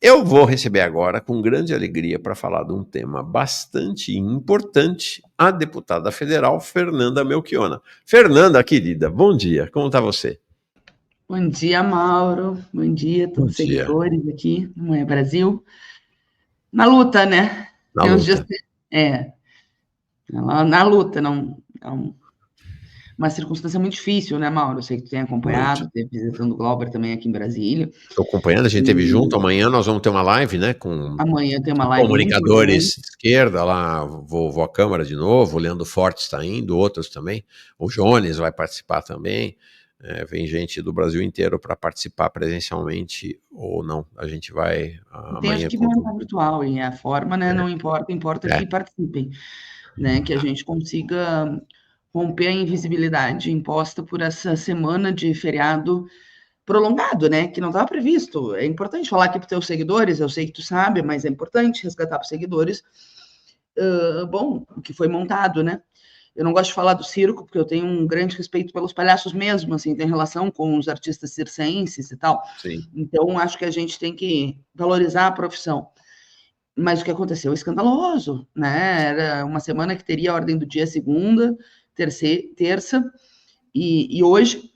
Eu vou receber agora, com grande alegria, para falar de um tema bastante importante, a deputada federal Fernanda Melchiona. Fernanda, querida, bom dia. Como está você? Bom dia, Mauro. Bom dia a Bom todos os dia. seguidores aqui no Manhã Brasil. Na luta, né? Na Tem uns dias. luta. É, na luta, não. É uma circunstância muito difícil, né, Mauro? Eu sei que tu tem Muito. acompanhado, teve visitando o Glauber também aqui em Brasília. Estou acompanhando, a gente teve junto. E Amanhã nós vamos ter uma live, né, com amanhã tem uma live muito importante. comunicadores de esquerda lá. Vou à Câmara de novo. O Leandro Fortes está indo, outros também. O Jones vai participar também. Vem gente do Brasil inteiro para participar presencialmente ou não. A gente vai Tem as amanhã. que vão estar virtual, e a forma, né, não importa, importa É, que participem, né? Que a gente consiga romper a invisibilidade imposta por essa semana de feriado prolongado, né? Que não estava previsto. É importante falar aqui para os teus seguidores, eu sei que tu sabe, mas é importante resgatar para os seguidores, bom, o que foi montado, né? Eu não gosto de falar do circo, porque eu tenho um grande respeito pelos palhaços mesmo, assim, tem relação com os artistas circenses e tal. sim. Então, acho que a gente tem que valorizar a profissão. Mas o que aconteceu é escandaloso, né? Era uma semana que teria a ordem do dia segunda, terça, e hoje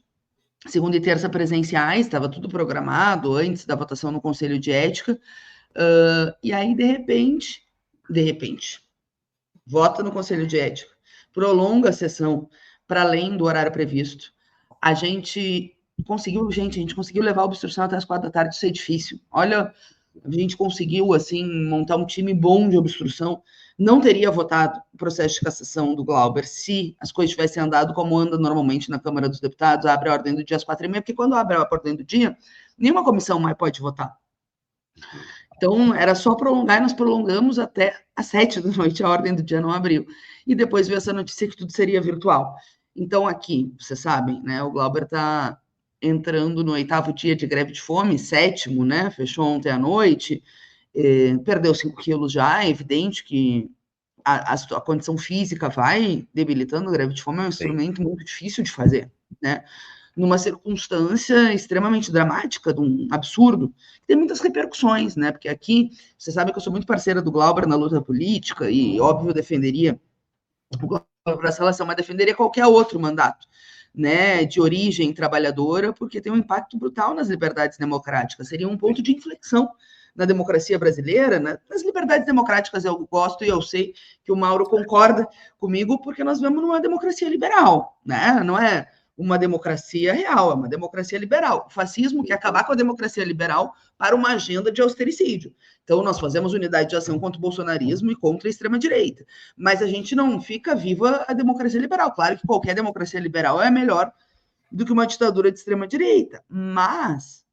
segunda e terça presenciais, estava tudo programado antes da votação no Conselho de Ética, e aí, de repente, vota no Conselho de Ética, prolonga a sessão para além do horário previsto. A gente a gente conseguiu levar a obstrução até as 4 da tarde, isso é difícil. Olha, a gente conseguiu, assim, montar um time bom de obstrução. Não teria votado o processo de cassação do Glauber se as coisas tivessem andado como anda normalmente na Câmara dos Deputados, abre a ordem do dia às 4h30, porque quando abre a ordem do dia, nenhuma comissão mais pode votar. Então, era só prolongar e nós prolongamos até às 7 da noite, a ordem do dia não abriu. E depois veio essa notícia que tudo seria virtual. Então, aqui, vocês sabem, né, o Glauber está entrando no 8º dia de greve de fome, 7º, né, fechou ontem à noite, perdeu 5 quilos já, é evidente que a condição física vai debilitando. A greve de fome é um Sim. instrumento muito difícil de fazer, né? Numa circunstância extremamente dramática, de um absurdo, que tem muitas repercussões, né? Porque aqui, você sabe que eu sou muito parceira do Glauber na luta política e, óbvio, defenderia o Glauber para essa relação, mas defenderia qualquer outro mandato, né, de origem trabalhadora, porque tem um impacto brutal nas liberdades democráticas. Seria um ponto de inflexão na democracia brasileira, né? Nas liberdades democráticas eu gosto e eu sei que o Mauro concorda comigo, porque nós vivemos numa democracia liberal, né? Não é uma democracia real, é uma democracia liberal. O fascismo quer acabar com a democracia liberal para uma agenda de austericídio. Então, nós fazemos unidade de ação contra o bolsonarismo e contra a extrema-direita. Mas a gente não fica viva a democracia liberal. Claro que qualquer democracia liberal é melhor do que uma ditadura de extrema-direita, mas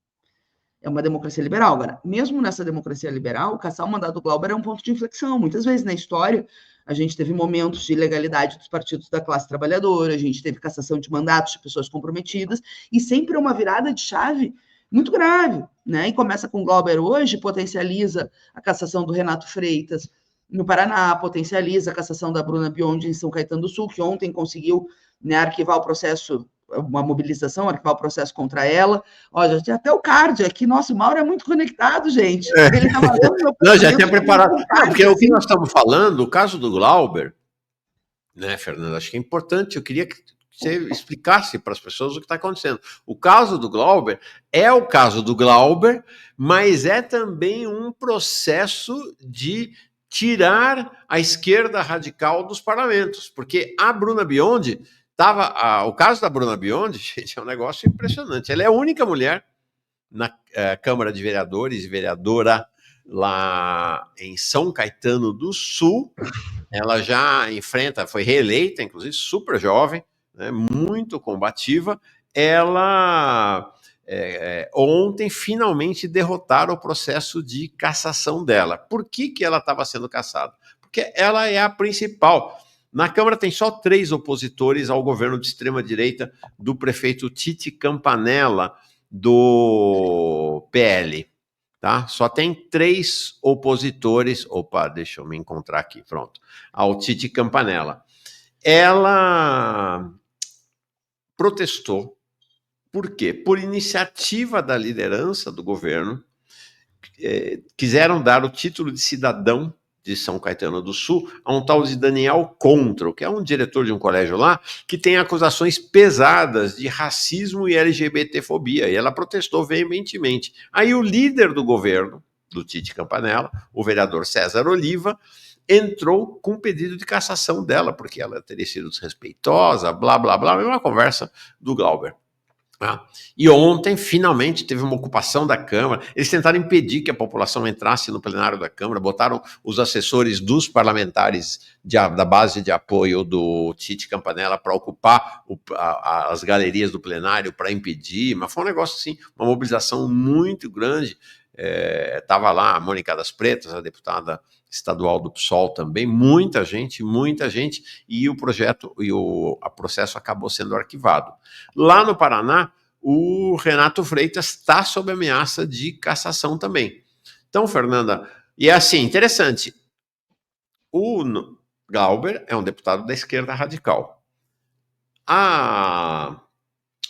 é uma democracia liberal. Agora, mesmo nessa democracia liberal, caçar o mandato do Glauber é um ponto de inflexão. Muitas vezes na história, a gente teve momentos de ilegalidade dos partidos da classe trabalhadora, a gente teve cassação de mandatos de pessoas comprometidas, e sempre é uma virada de chave muito grave, né? E começa com o Glauber hoje, potencializa a cassação do Renato Freitas no Paraná, potencializa a cassação da Bruna Biondi em São Caetano do Sul, que ontem conseguiu, né, arquivar o processo, uma mobilização, arquivar o processo contra ela. Olha, já até o card aqui, nosso Mauro é muito conectado, gente. Ele estava lendo meu Não, já pensamento tinha preparado. com Não, card, porque o que assim. nós estamos falando, o caso do Glauber, né, Fernando? Acho que é importante. Eu queria que você explicasse para as pessoas o que está acontecendo. O caso do Glauber é o caso do Glauber, mas é também um processo de tirar a esquerda radical dos parlamentos, porque a Bruna Biondi estava. O caso da Bruna Biondi, gente, é um negócio impressionante. Ela é a única mulher na Câmara de Vereadores e vereadora lá em São Caetano do Sul. Ela já enfrenta, foi reeleita, inclusive, super jovem, né, muito combativa. Ela ontem finalmente derrotaram o processo de cassação dela. Por que ela estava sendo cassada? Porque ela é a principal. Na Câmara tem só 3 opositores ao governo de extrema-direita do prefeito Tite Campanella, do PL. Tá? Só tem 3 opositores. Opa, deixa eu me encontrar aqui, pronto. Ao Tite Campanella. Ela protestou. Por quê? Por iniciativa da liderança do governo, quiseram dar o título de cidadão de São Caetano do Sul a um tal de Daniel Contro, que é um diretor de um colégio lá, que tem acusações pesadas de racismo e LGBTfobia, e ela protestou veementemente. Aí o líder do governo, do Tite Campanella, o vereador César Oliva, entrou com um pedido de cassação dela, porque ela teria sido desrespeitosa, blá, blá, blá, a mesma conversa do Glauber. E ontem, finalmente, teve uma ocupação da Câmara. Eles tentaram impedir que a população entrasse no plenário da Câmara, botaram os assessores dos parlamentares da base de apoio do Tite Campanella para ocupar as galerias do plenário, para impedir, mas foi um negócio assim, uma mobilização muito grande. Estava lá a Mônica das Pretas, a deputada estadual do PSOL também, muita gente, e o projeto e o processo acabou sendo arquivado. Lá no Paraná, o Renato Freitas está sob ameaça de cassação também. Então, Fernanda, e é assim, interessante, o Glauber é um deputado da esquerda radical. A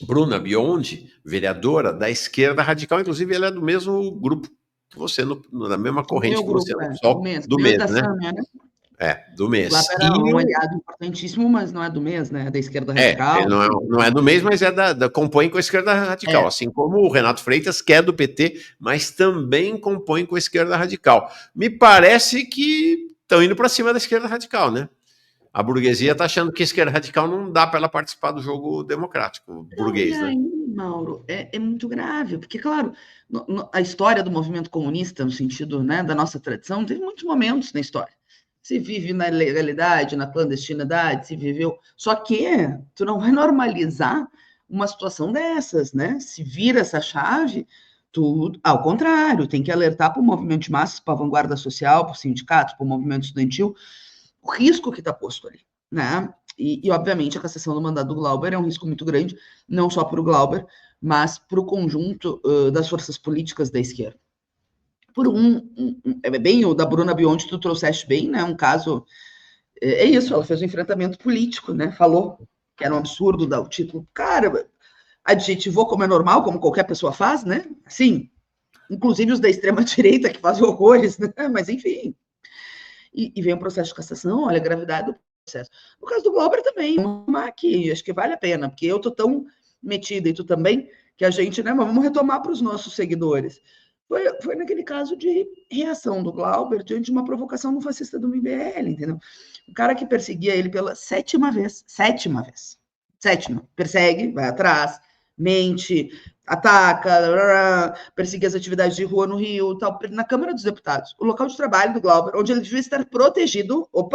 Bruna Biondi, vereadora da esquerda radical, inclusive ela é do mesmo grupo que você, na mesma corrente que você, do mês, né? Do mês. Lá era um aliado importantíssimo, mas não é do mês, né? É da esquerda radical. Ele não é do mês, mas compõe com a esquerda radical. Assim como o Renato Freitas, que é do PT, mas também compõe com a esquerda radical. Me parece que estão indo para cima da esquerda radical, né? A burguesia está achando que a esquerda radical não dá para ela participar do jogo democrático burguês, né? Mauro, é muito grave, porque, claro, a história do movimento comunista, no sentido, né, da nossa tradição, teve muitos momentos na história. Se vive na ilegalidade, na clandestinidade, se viveu... Só que tu não vai normalizar uma situação dessas, né? Se vira essa chave, tu, ao contrário, tem que alertar para o movimento de massas, para a vanguarda social, para o sindicato, para o movimento estudantil, o risco que está posto ali, né? E, obviamente, a cassação do mandato do Glauber é um risco muito grande, não só para o Glauber, mas para o conjunto das forças políticas da esquerda. Por bem o da Bruna Biondi, tu trouxeste bem, né? Um caso, é isso, ela fez um enfrentamento político, né? Falou que era um absurdo dar o título. Cara, adjetivou como é normal, como qualquer pessoa faz, né? Assim, inclusive os da extrema-direita que fazem horrores, né? Mas, enfim. E vem um processo de cassação, olha a gravidade do processo. No caso do Glauber também, aqui, acho que vale a pena, porque eu tô tão metida e tu também, que a gente, né, mas vamos retomar para os nossos seguidores. Foi naquele caso de reação do Glauber diante de uma provocação no fascista do MBL, entendeu? O cara que perseguia ele pela sétima vez, persegue, vai atrás, mente, ataca, persegue as atividades de rua no Rio, tal, na Câmara dos Deputados, o local de trabalho do Glauber, onde ele devia estar protegido, o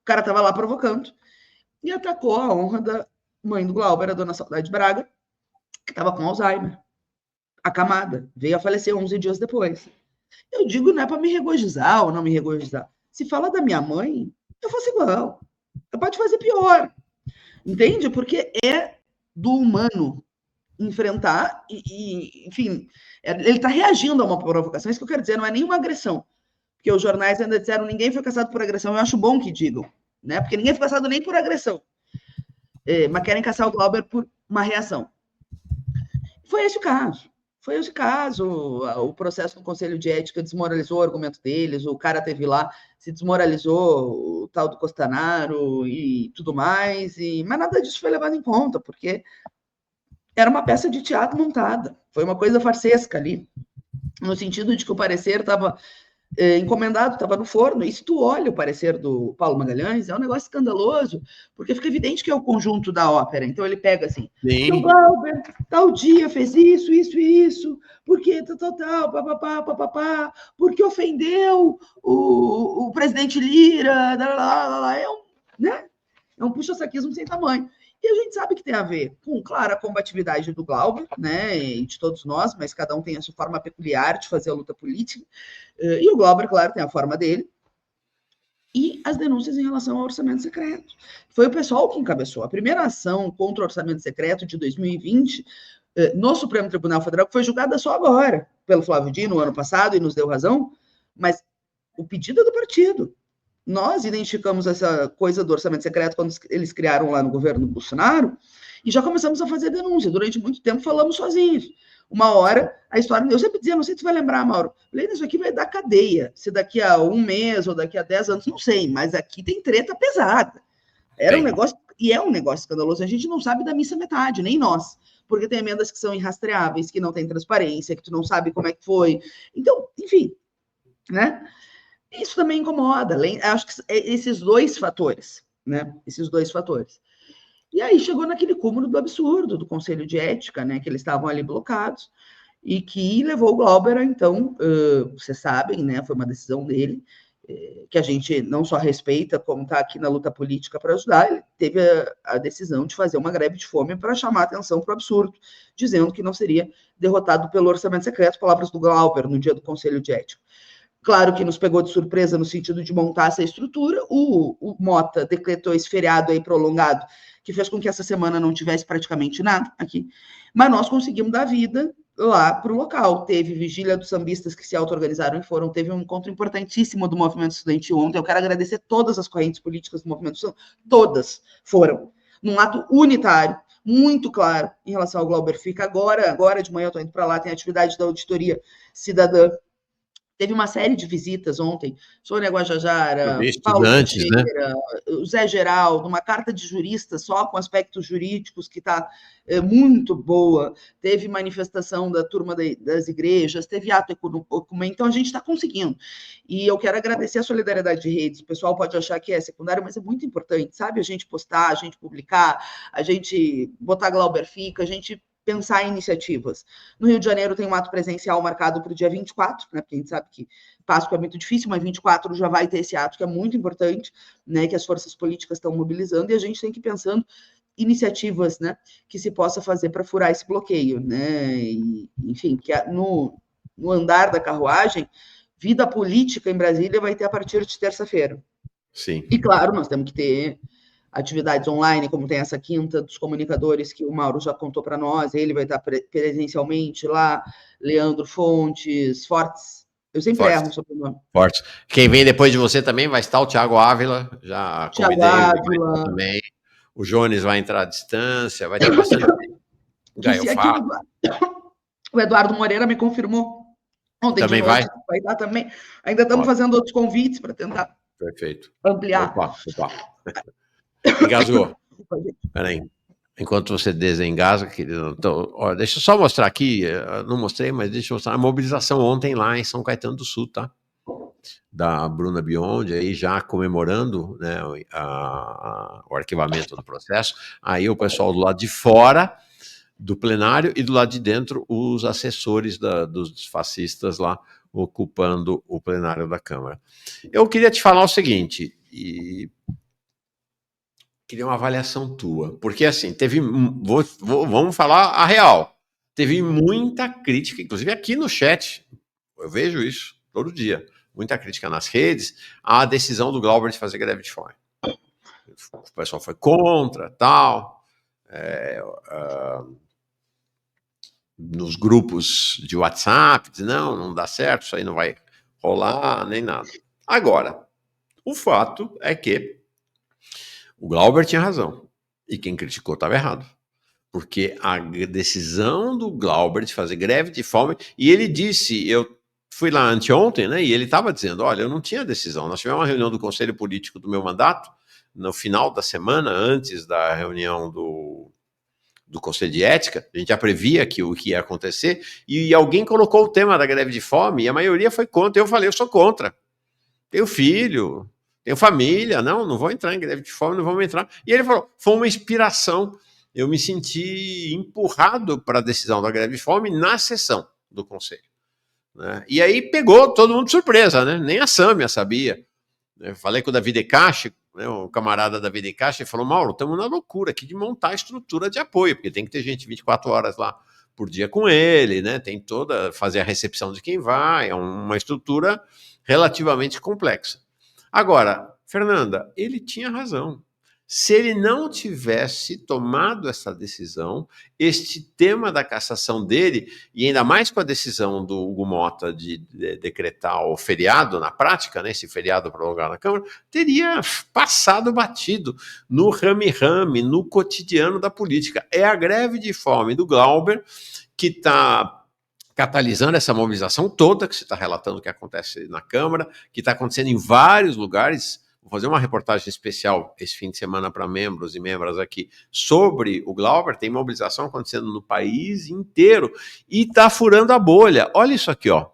cara estava lá provocando, e atacou a honra da mãe do Glauber, a dona Saudade Braga, que estava com Alzheimer, acamada, veio a falecer 11 dias depois. Eu digo, não é para me regozijar ou não me regozijar. Se fala da minha mãe, eu faço igual. Eu pode fazer pior. Entende? Porque é do humano enfrentar enfim, ele está reagindo a uma provocação. Isso que eu quero dizer, não é nenhuma agressão. Porque os jornais ainda disseram ninguém foi caçado por agressão. Eu acho bom que digam, né? Porque ninguém foi caçado nem por agressão. Mas querem caçar o Glauber por uma reação. Foi esse o caso. O processo no Conselho de Ética desmoralizou o argumento deles, o cara teve lá, se desmoralizou o tal do Costanaro e tudo mais, mas nada disso foi levado em conta, porque era uma peça de teatro montada, foi uma coisa farsesca ali, no sentido de que o parecer estava encomendado, estava no forno, e se tu olha o parecer do Paulo Magalhães, é um negócio escandaloso, porque fica evidente que é o conjunto da ópera, então ele pega assim, o Glauber, tal dia fez isso, porque tal, papapá, porque ofendeu o presidente Lira, é um puxa-saquismo sem tamanho. E a gente sabe que tem a ver com, claro, a combatividade do Glauber, né, e de todos nós, mas cada um tem a sua forma peculiar de fazer a luta política, e o Glauber, claro, tem a forma dele, e as denúncias em relação ao orçamento secreto. Foi o pessoal que encabeçou. A primeira ação contra o orçamento secreto de 2020, no Supremo Tribunal Federal, que foi julgada só agora, pelo Flávio Dino, no ano passado, e nos deu razão, mas o pedido é do partido. Nós identificamos essa coisa do orçamento secreto quando eles criaram lá no governo Bolsonaro e já começamos a fazer denúncia. Durante muito tempo falamos sozinhos. uma hora a história... Eu sempre dizia, não sei se tu vai lembrar, Mauro, isso aqui vai dar cadeia, se daqui a 1 mês ou daqui a 10 anos, não sei, mas aqui tem treta pesada. Era um negócio, e é um negócio escandaloso, a gente não sabe da missa metade, nem nós, porque tem emendas que são irrastreáveis, que não tem transparência, que tu não sabe como é que foi. Então, enfim, né? Isso também incomoda, acho que esses dois fatores, né? Esses dois fatores. E aí chegou naquele cúmulo do absurdo do Conselho de Ética, né? Que eles estavam ali blocados, e que levou o Glauber a, então, vocês sabem, né? Foi uma decisão dele, que a gente não só respeita, como está aqui na luta política para ajudar, ele teve a decisão de fazer uma greve de fome para chamar a atenção para o absurdo, dizendo que não seria derrotado pelo orçamento secreto, palavras do Glauber no dia do Conselho de Ética. Claro que nos pegou de surpresa no sentido de montar essa estrutura. O Mota decretou esse feriado aí prolongado, que fez com que essa semana não tivesse praticamente nada aqui. Mas nós conseguimos dar vida lá para o local. Teve vigília dos sambistas que se auto-organizaram e foram. Teve um encontro importantíssimo do movimento estudantil ontem. Eu quero agradecer todas as correntes políticas do movimento estudantil. Todas foram. Num ato unitário, muito claro, em relação ao Glauber Fica. Agora de manhã eu estou indo para lá, tem atividade da auditoria cidadã. Teve uma série de visitas ontem, Sônia Guajajara, Paulo Teixeira, né? O Zé Geraldo, uma carta de juristas só com aspectos jurídicos que está muito boa. Teve manifestação da turma das igrejas, teve ato ecumênico, então a gente está conseguindo. E eu quero agradecer a solidariedade de redes. O pessoal pode achar que é secundário, mas é muito importante, sabe? A gente postar, a gente publicar, a gente botar Glauber Fica, a gente pensar em iniciativas. No Rio de Janeiro tem um ato presencial marcado para o dia 24, né, porque a gente sabe que Páscoa é muito difícil, mas 24 já vai ter esse ato que é muito importante, né, que as forças políticas estão mobilizando, e a gente tem que ir pensando iniciativas, né, que se possa fazer para furar esse bloqueio, né, e, enfim, que no andar da carruagem, vida política em Brasília vai ter a partir de terça-feira. Sim. E claro, nós temos que ter atividades online, como tem essa quinta dos comunicadores que o Mauro já contou para nós, ele vai estar presencialmente lá, Leandro Fontes, Fortes, eu sempre erro sobre o nome. Fortes. Quem vem depois de você também vai estar o Thiago Ávila, já convidei ele também. O Jones vai entrar à distância, vai ter bastante o Eduardo Moreira me confirmou ontem também de noite, vai estar também. Ainda estamos fazendo outros convites para tentar ampliar. Opa. Engasgou. Peraí. Enquanto você desengasga, querido. Então, ó, deixa eu só mostrar aqui. Não mostrei, mas deixa eu mostrar a mobilização ontem lá em São Caetano do Sul, tá? Da Bruna Biondi, aí já comemorando, né, o arquivamento do processo. Aí o pessoal do lado de fora do plenário e do lado de dentro os assessores dos fascistas lá ocupando o plenário da Câmara. Eu queria te falar o seguinte, e queria uma avaliação tua, porque assim, vamos falar a real, teve muita crítica, inclusive aqui no chat, eu vejo isso todo dia, muita crítica nas redes, à decisão do Glauber de fazer greve de fome. O pessoal foi contra, tal, nos grupos de WhatsApp, diz, não dá certo, isso aí não vai rolar, nem nada. Agora, o fato é que o Glauber tinha razão, e quem criticou estava errado. Porque a decisão do Glauber de fazer greve de fome, e ele disse, eu fui lá anteontem, né, e ele estava dizendo, olha, eu não tinha decisão, nós tivemos uma reunião do Conselho Político do meu mandato, no final da semana, antes da reunião do Conselho de Ética, a gente já previa o que ia acontecer, e alguém colocou o tema da greve de fome, e a maioria foi contra, eu falei, eu sou contra, tenho filho, tenho família, não vou entrar em greve de fome, não vamos entrar. E ele falou, foi uma inspiração, eu me senti empurrado para a decisão da greve de fome na sessão do Conselho. Né? E aí pegou todo mundo de surpresa, né? Nem a Sâmia sabia. Eu falei com o Davi De Castro, né, o camarada Davi De Castro, ele falou, Mauro, estamos na loucura aqui de montar a estrutura de apoio, porque tem que ter gente 24 horas lá por dia com ele, né? Tem fazer a recepção de quem vai, é uma estrutura relativamente complexa. Agora, Fernanda, ele tinha razão. Se ele não tivesse tomado essa decisão, este tema da cassação dele, e ainda mais com a decisão do Hugo Mota de decretar o feriado na prática, né, esse feriado prolongado na Câmara, teria passado batido no rame-rame, no cotidiano da política. É a greve de fome do Glauber que está catalisando essa mobilização toda que você está relatando que acontece na Câmara, que está acontecendo em vários lugares. Vou fazer uma reportagem especial esse fim de semana para membros e membras aqui sobre o Glauber. Tem mobilização acontecendo no país inteiro e está furando a bolha. Olha isso aqui, ó.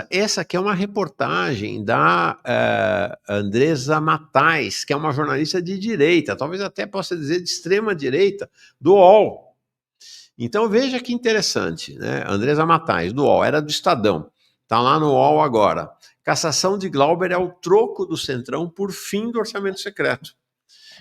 Essa aqui é uma reportagem da Andresa Matais, que é uma jornalista de direita, talvez até possa dizer de extrema direita, do UOL. Então veja que interessante, né? Andresa Matais, do UOL, era do Estadão, está lá no UOL agora. Cassação de Glauber é o troco do Centrão por fim do orçamento secreto.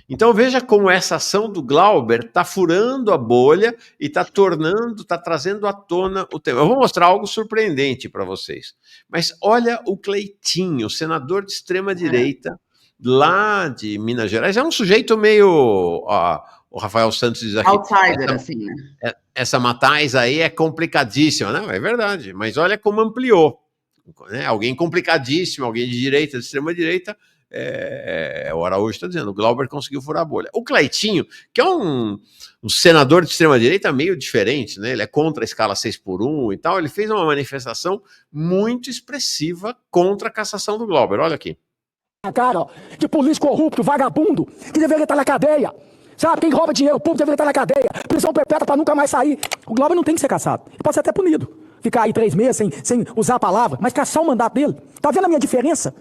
Então veja como essa ação do Glauber está furando a bolha e está trazendo à tona o tema. Eu vou mostrar algo surpreendente para vocês. Mas olha o Cleitinho, senador de extrema-direita, lá de Minas Gerais. É um sujeito meio... o Rafael Santos diz aqui... outsider, assim, né? Essa Matais aí é complicadíssima. Não, é verdade. Mas olha como ampliou. Né? Alguém complicadíssimo, alguém de direita, de extrema-direita... o Araújo está dizendo, o Glauber conseguiu furar a bolha. O Cleitinho, que é um senador de extrema-direita meio diferente, né? Ele é contra a escala 6x1 e tal, ele fez uma manifestação muito expressiva contra a cassação do Glauber. Olha aqui. A cara de político corrupto, vagabundo, que deveria estar na cadeia. Sabe, quem rouba dinheiro público deveria estar na cadeia. Prisão perpétua para nunca mais sair. O Glauber não tem que ser cassado. Ele pode ser até punido. Ficar aí 3 meses sem usar a palavra, mas caçar o mandato dele. Tá vendo a minha diferença?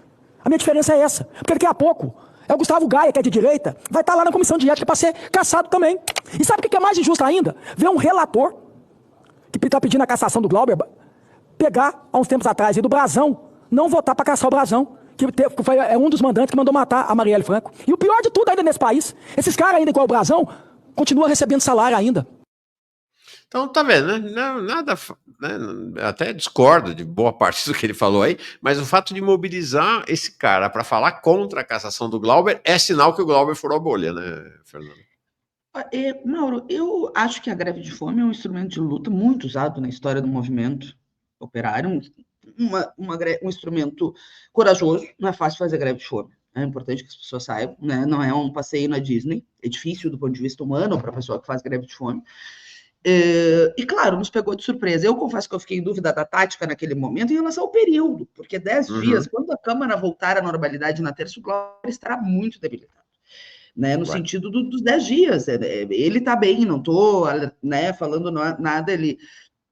A minha diferença é essa, porque daqui a pouco é o Gustavo Gaia, que é de direita, vai estar lá na comissão de ética para ser cassado também. E sabe o que é mais injusto ainda? Ver um relator que está pedindo a cassação do Glauber pegar, há uns tempos atrás, e do Brazão, não votar para caçar o Brazão, que foi um dos mandantes que mandou matar a Marielle Franco. E o pior de tudo ainda nesse país, esses caras ainda igual o Brazão, continuam recebendo salário ainda. Então, tá vendo, né? Nada, né? Até discordo de boa parte do que ele falou aí, mas o fato de mobilizar esse cara para falar contra a cassação do Glauber é sinal que o Glauber furou a bolha, né, Fernando? Mauro, eu acho que a greve de fome é um instrumento de luta muito usado na história do movimento operário, um instrumento corajoso. Não é fácil fazer greve de fome. É importante que as pessoas saibam, né? Não é um passeio na Disney, é difícil do ponto de vista humano para a pessoa que faz greve de fome. E claro, nos pegou de surpresa. Eu confesso que eu fiquei em dúvida da tática naquele momento em relação ao período, porque 10 dias, quando a Câmara voltar à normalidade na terça, o Glauber estará muito debilitado, né? No sentido dos 10 dias. Ele está bem, não estou, né, falando nada, ele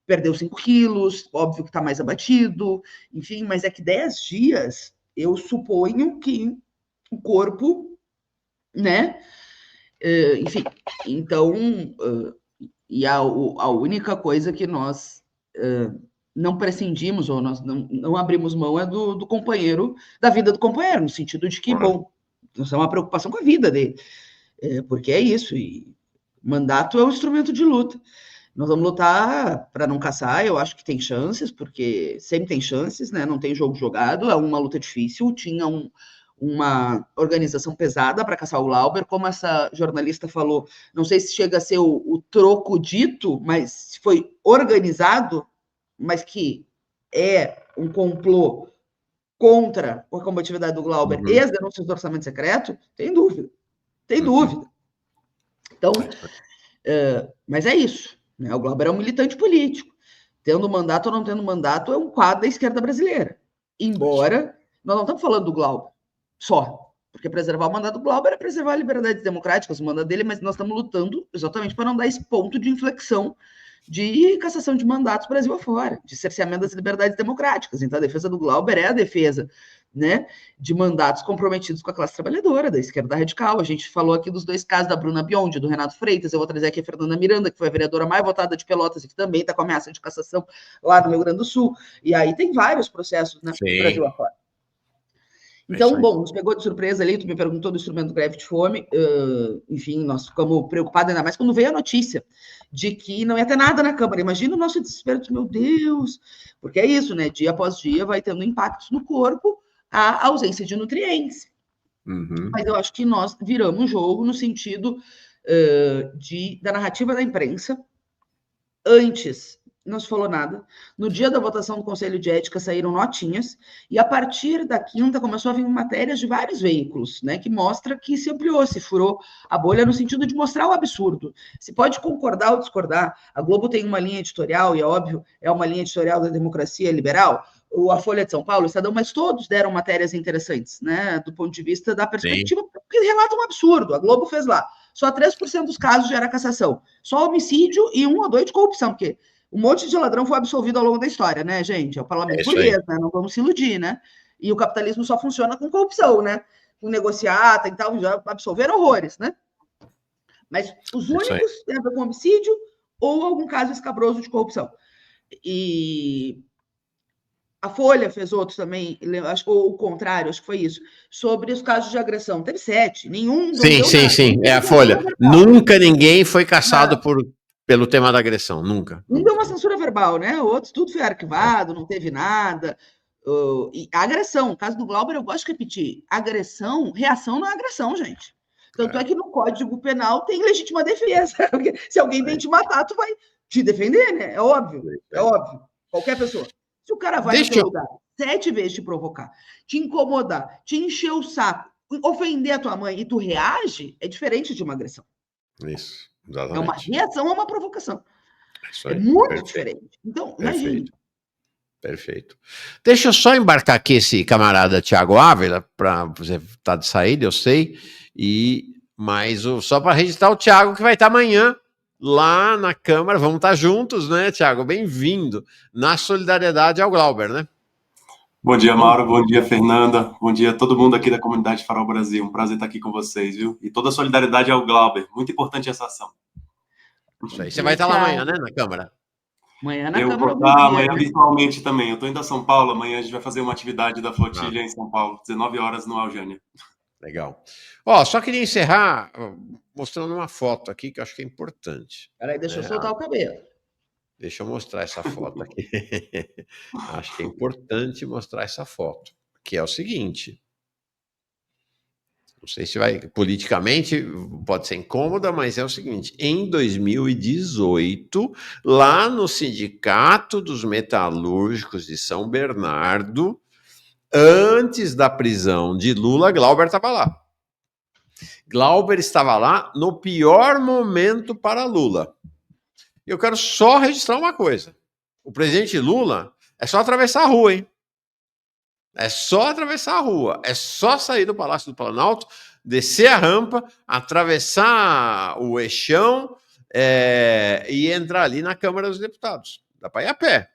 perdeu 5 quilos, óbvio que está mais abatido, enfim, mas é que 10 dias, eu suponho que o corpo, né, enfim, então... E a única coisa que nós não prescindimos, ou nós não abrimos mão, é do companheiro, da vida do companheiro, no sentido de que, bom, nós temos uma preocupação com a vida dele, porque é isso, e mandato é um instrumento de luta. Nós vamos lutar para não caçar, eu acho que tem chances, porque sempre tem chances, né? Não tem jogo jogado, é uma luta difícil, tinha uma organização pesada para caçar o Glauber, como essa jornalista falou, não sei se chega a ser o troco dito, mas foi organizado, mas que é um complô contra a combatividade do Glauber e as denúncias do orçamento secreto, tem dúvida. Então, mas é isso, né? O Glauber é um militante político, tendo mandato ou não tendo mandato, é um quadro da esquerda brasileira, embora nós não estamos falando do Glauber só, porque preservar o mandato do Glauber é preservar a liberdade democrática, o mandato dele, mas nós estamos lutando exatamente para não dar esse ponto de inflexão de cassação de mandatos Brasil afora, de cerceamento das liberdades democráticas. Então, a defesa do Glauber é a defesa, né, de mandatos comprometidos com a classe trabalhadora, da esquerda radical. A gente falou aqui dos 2 casos da Bruna Biondi, do Renato Freitas, eu vou trazer aqui a Fernanda Miranda, que foi a vereadora mais votada de Pelotas e que também está com ameaça de cassação lá no Rio Grande do Sul. E aí tem vários processos, né, Brasil afora. Então, bom, nos pegou de surpresa ali, tu me perguntou do instrumento de greve de fome, enfim, nós ficamos preocupados ainda mais quando veio a notícia de que não ia ter nada na Câmara. Imagina o nosso desespero, meu Deus, porque é isso, né, dia após dia vai tendo impactos no corpo a ausência de nutrientes. Mas eu acho que nós viramos um jogo no sentido da narrativa da imprensa, antes não se falou nada. No dia da votação do Conselho de Ética saíram notinhas, e a partir da quinta começou a vir matérias de vários veículos, né, que mostra que se ampliou, se furou a bolha no sentido de mostrar o absurdo. Se pode concordar ou discordar, a Globo tem uma linha editorial, e é óbvio, é uma linha editorial da democracia liberal, ou a Folha de São Paulo, o Estadão, mas todos deram matérias interessantes, né, do ponto de vista da perspectiva, que relata um absurdo. A Globo fez lá. Só 3% dos casos gera cassação. Só homicídio e 1 ou 2 de corrupção, porque um monte de ladrão foi absolvido ao longo da história, né, gente? É o parlamento burguês, né? Não vamos se iludir, né? E o capitalismo só funciona com corrupção, né? Com negociata e tal, já absolveram horrores, né? Mas os únicos têm a ver com homicídio ou algum caso escabroso de corrupção. E a Folha fez outros também, ou o contrário, acho que foi isso, sobre os casos de agressão. Teve 7, nenhum... Sim, é a Folha. Nunca ninguém foi caçado pelo tema da agressão, nunca. Não deu uma censura verbal, né? Outros, tudo foi arquivado, não teve nada. E a agressão, no caso do Glauber, eu gosto de repetir, agressão, reação não é agressão, gente. Tanto é que no Código Penal tem legítima defesa. Porque se alguém vem te matar, tu vai te defender, né? É óbvio, é óbvio. Qualquer pessoa. Se o cara vai no teu lugar 7 vezes te provocar, te incomodar, te encher o saco, ofender a tua mãe e tu reage, é diferente de uma agressão. Isso, exatamente. É uma reação a uma provocação. Aí, é muito diferente. Então, imagine. Perfeito. Deixa eu só embarcar aqui esse camarada Thiago Ávila, para você estar de saída, eu sei, mas só para registrar o Thiago, que vai estar amanhã lá na Câmara. Vamos estar juntos, né, Thiago? Bem-vindo na solidariedade ao Glauber, né? Bom dia, Mauro. Bom dia, Fernanda. Bom dia a todo mundo aqui da comunidade Farol Brasil. Um prazer estar aqui com vocês, viu? E toda a solidariedade ao Glauber. Muito importante essa ação. Isso aí. Você vai estar lá amanhã, né, na Câmara? Amanhã na Eu Câmara. vou estar amanhã virtualmente também. Eu estou indo a São Paulo. Amanhã a gente vai fazer uma atividade da flotilha em São Paulo, 19 horas no Aljânia. Legal. Ó, só queria encerrar mostrando uma foto aqui que eu acho que é importante. Peraí, deixa eu soltar o cabelo. Deixa eu mostrar essa foto aqui. Acho que é importante mostrar essa foto, que é o seguinte. Não sei se vai... Politicamente pode ser incômoda, mas é o seguinte. Em 2018, lá no Sindicato dos Metalúrgicos de São Bernardo, antes da prisão de Lula, Glauber estava lá. Glauber estava lá no pior momento para Lula. Eu quero só registrar uma coisa. O presidente Lula é só atravessar a rua, hein? É só atravessar a rua. É só sair do Palácio do Planalto, descer a rampa, atravessar o eixão e entrar ali na Câmara dos Deputados. Dá para ir a pé.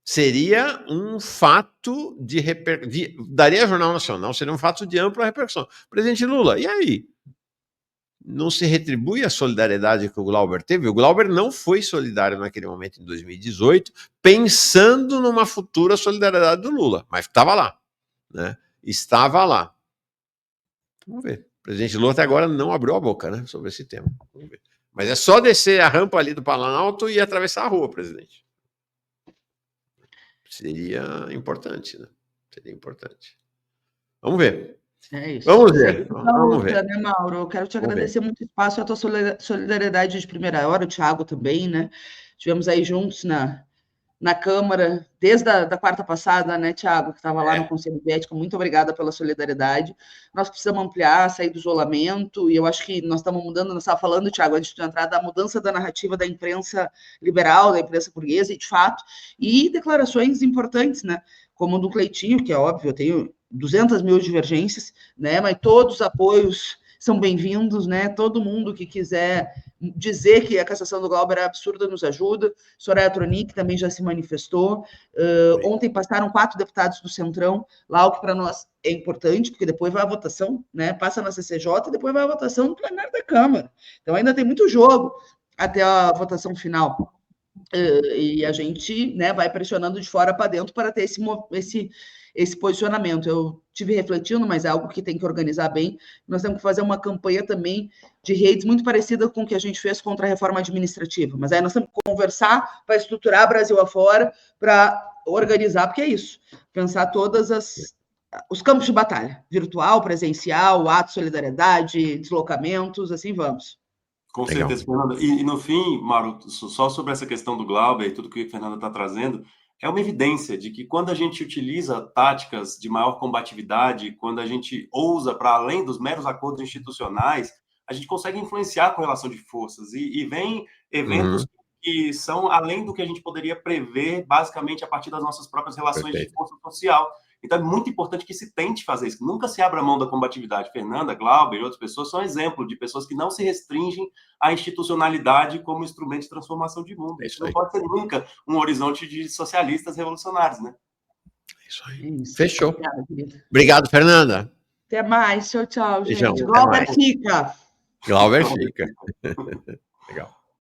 Seria um fato daria Jornal Nacional, seria um fato de ampla repercussão. Presidente Lula, e aí? Não se retribui a solidariedade que o Glauber teve? O Glauber não foi solidário naquele momento, em 2018, pensando numa futura solidariedade do Lula, mas estava lá, né? Estava lá. Vamos ver. O presidente Lula até agora não abriu a boca, né, sobre esse tema. Vamos ver. Mas é só descer a rampa ali do Planalto e atravessar a rua, presidente. Seria importante, né? Seria importante. Vamos ver. É isso. Vamos ver. Vamos ver. Né, Mauro? Eu quero te agradecer muito o espaço e a tua solidariedade de primeira hora, o Thiago também, né? Estivemos aí juntos na Câmara, desde a quarta passada, né, Thiago, que estava lá no Conselho de Ética. Muito obrigada pela solidariedade. Nós precisamos ampliar, sair do isolamento, e eu acho que nós estamos mudando, nós estávamos falando, Thiago, antes de entrar, da mudança da narrativa da imprensa liberal, da imprensa burguesa, e de fato, e declarações importantes, né, como do Cleitinho, que é óbvio, eu tenho 200 mil divergências, né, mas todos os apoios são bem-vindos, né? Todo mundo que quiser dizer que a cassação do Glauber é absurda nos ajuda. Soraya Tronic também já se manifestou. Ontem passaram 4 deputados do Centrão, lá, o que para nós é importante, porque depois vai a votação, né? Passa na CCJ e depois vai a votação no plenário da Câmara. Então ainda tem muito jogo até a votação final. E a gente, né, vai pressionando de fora para dentro para ter esse posicionamento. Eu tive refletindo, mas é algo que tem que organizar bem. Nós temos que fazer uma campanha também de redes muito parecida com o que a gente fez contra a reforma administrativa. Mas aí nós temos que conversar para estruturar Brasil afora, para organizar, porque é isso. Pensar todas os campos de batalha, virtual, presencial, ato de solidariedade, deslocamentos, assim vamos. Com Legal. certeza, Fernanda. E no fim, Mauro, só sobre essa questão do Glauber e tudo que a Fernanda está trazendo, é uma evidência de que quando a gente utiliza táticas de maior combatividade, quando a gente ousa para além dos meros acordos institucionais, a gente consegue influenciar a correlação de forças. E vem eventos que são além do que a gente poderia prever, basicamente, a partir das nossas próprias relações de força social. Então, é muito importante que se tente fazer isso. Nunca se abra mão da combatividade. Fernanda, Glauber e outras pessoas são exemplo de pessoas que não se restringem à institucionalidade como instrumento de transformação de mundo. Isso não pode ser nunca um horizonte de socialistas revolucionários, né? Isso aí. É isso. Fechou. Obrigada, querido. Obrigado, Fernanda. Até mais. Tchau, tchau, gente. Beijão, até Glauber mais. fica. Glauber fica. Legal.